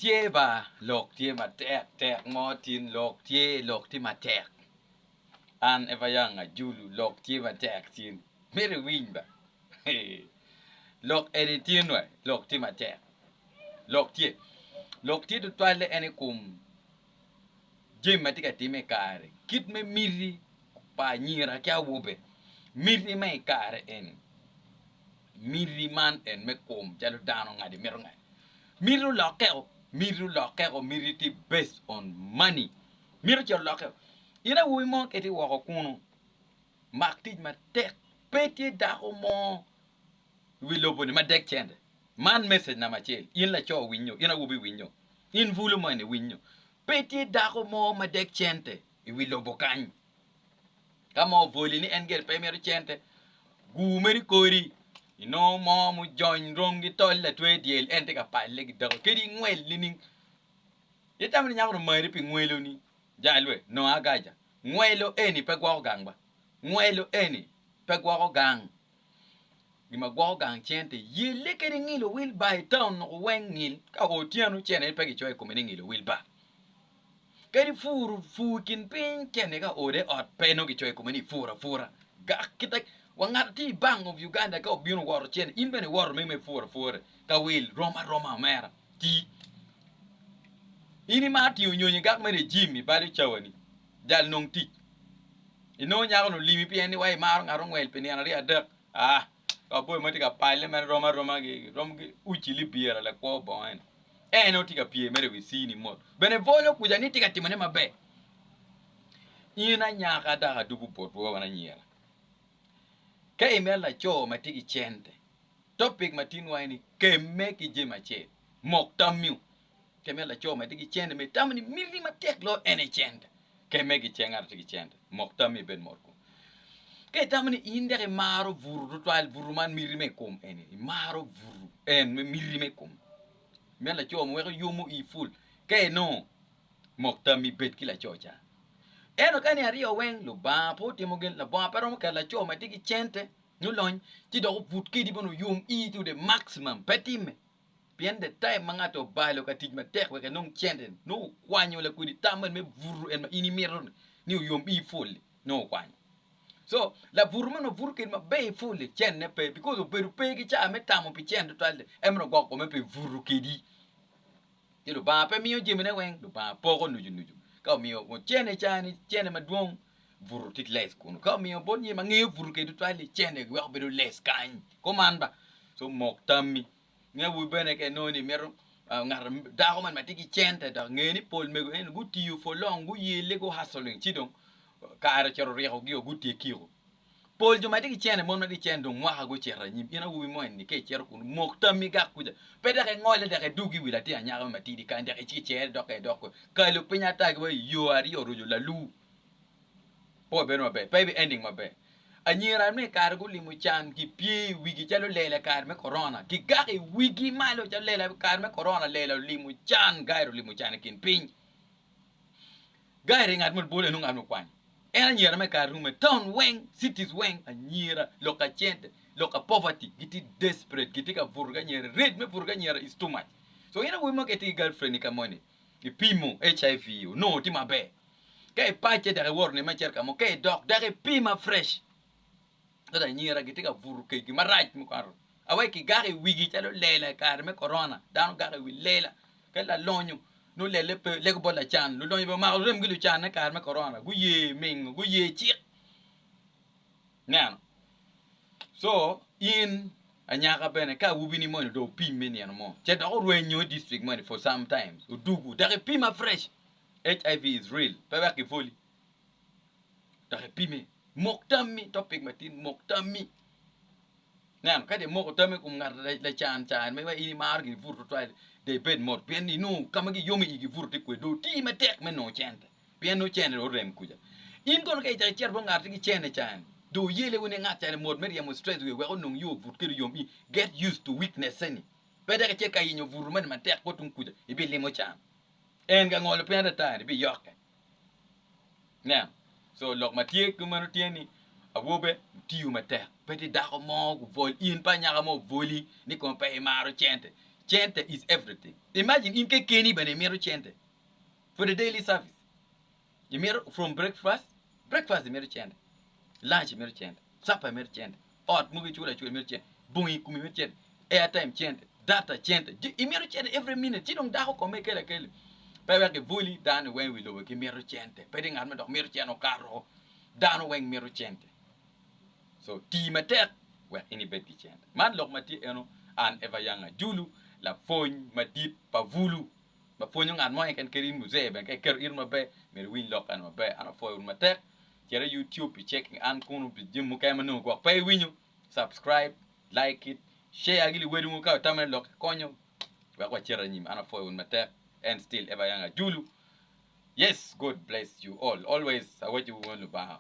tie ba lok tie ma tek mo tin lok tie ma tek an evayang a julu lok tie ma tek tin mere win ba lok ene tin wa lok tie ma tek lok tie to toile ene kum jim matika time kare kit me miri pa nyira kya wobe miri me kare en miri man en me kum jalo dano ngadi mero ngadi miru lokeo miri ti based on money miru cho lokeo ina wi mo keti wako kuno makti ma tek peti dako mo wi lobo ni ma dek chende man message na machel in la cho winyo ina wubi winyo in vulu mo ne winyo peti dako mo ma dek chente wi lobo kan kamo voli ni engel pe miru chente gu meri kori ino mo mu join rongi tolle twe diel ente ka palle gi dago kedi ngwel lining yeta mni nyakro mari pi ngwelo ni jalwe no agaja ngwelo eni pe gwa gangba ngwelo eni pe gwa gang gima gwa gang chente yele kedi ngilo will by town no wen ngil ka otianu chene pe gi choy komeni ngilo will ba kedi kin pin chene ka ode ot pe no gi choy komeni fura ga kitak wangati bang of Uganda ka obino waro chen inbene waro me fura ka will roma mera ti ini mati unyonyi gak mere jimmy bali chawani dal nong ti ino nyago no limi pi ani wai mar ngaro ngwel pe ni anari adak ka boy mati ka pale men roma gi uchi li biera la ko bon no tika pie mere wi sini mo bene volo kuja ni tika timane mabe ina nyaka da dugu potwo wana nyera ka emela cho matigi chente topic matin wani ke meki jema che mok tamiu kemela cho matigi chente me tamni miri matek lo ene chente ke meki chengar tigi chente mok tami ben morko ke tamni indere maro vuru toal vuruman miri me kom ene maro vuru en me miri me kom mela cho mo yumu I full ke no mok tami bet kila chocha eno kani ario wen lo ba po timogel la ba pero mo kala cho ma tigi chente no lon ti do put ki di bono yum I to the maximum petime bien de time mangato ba lo ka tigma tek we non chente no kwanyo la ku di tamen me vuru en ma ini mero ni yum I full no kwanyo so la vuru no vuru ke ma be full chenne pe because o peru pe ki cha me tamo pi chente to alde emro go ko me pe vuru ke di ti lo ba pe mi o jimene wen lo ba po ko nuju ka mio mo chene maduong vuru tit les kuno ka mio bon ye mangi vuru ke tutali chene wa bedo les kan komanda so mok tammi nge bu bene ke noni mero ngar da ko man matiki chente da ngeni pol mego en guti you for long gu yele go hustling chidong ka ara chero rego gi guti kiro pol jo matiki chene mon mati chendo mwa go chera nyim ina wu mo en ke chero kuno mok tammi ga kuja peda ke ngole de ke dugi wila ti anya ma ti di kan de chi chere dok ka lu pinya ta go yo ari orujo la lu po be no be baby ending mabe anyira me kar go limu chan ki pie wigi chalo lele kar me corona ki gari wigi malo chalo lele kar me corona lele limu chan gairo limu chan kin pin gairi ngat mo bole no ngam kwan ena nyira me kar me town weng cities weng anyira loka chente loka poverty giti desperate giti ka vurga nyira red me vurga nyira is too much so ina we mo keti girlfriend ka money ki pimo HIV no ti mabe kay pache da wor ne ma cerka mo kay dok da pima fresh da nyira giti ka vuru ke ki maraj mo karo awai ki gari wigi chalo lela kar me corona dan gari wi lela kala lonyu no lele pe le ko bola chan lu lonyu ma rem gilu chan kar me corona gu ye ming gu ye chi nan so in anyaka bene ka wubini money do pime ni mo che do renyo district money for sometimes udugu da pima fresh HIV is real pa ki foli da pime moktami topic matin moktami nan ka de moktami kum ngar la chan me wa ini mar gi furto toile de ben mot bien ni no kama gi yomi gi furto ko do ti me tek me no chente bien no chene ro rem kuja in kon kay cher bo ngar ti chene chan do yele woni ngata mod mer yam stress we onung yo vut ke yomi get used to weakness any pede ke ka yinyo vuru man ma tek ko tun kuja ibe limo chan en ga ngol pe ta bi yok na so lok matie ku manu tieni awobe tiu ma tek pede da ko mo vol in pa nya mo voli ni ko pe maro chente chente is everything. Imagine in ke keni bane mero chente for the daily service. You mero from breakfast mero chente, lunch mero chente, supper mero chente, ot mugi chula mero chente, bungi kumi mero chente, airtime chente, data chente. You mero chente every minute. Chidong daho kome kele. Pewe ke vuli dan wen we lo ke mero chente. Peding arme dok mero chente karo dan wen mero chente. So ti matek we ini beti chente. Man lok mati eno an eva yanga julu la fogn madip pa vulu. Ma fogn ngan mo ken kerin musee ben ke ker irma be mer win lok an ma be an foy un matek. Jere YouTube checking an kunu bi jim kay manu ko pay winyu. Subscribe, like it, share agili wedu mu ka tamen lok konyo. Wa ko chera nyim an foy un matek and still eva yanga julu. Yes, God bless you all. Always what you want to ba.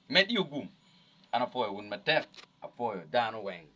Med you boom. Ana foy un matek a foy dan weng.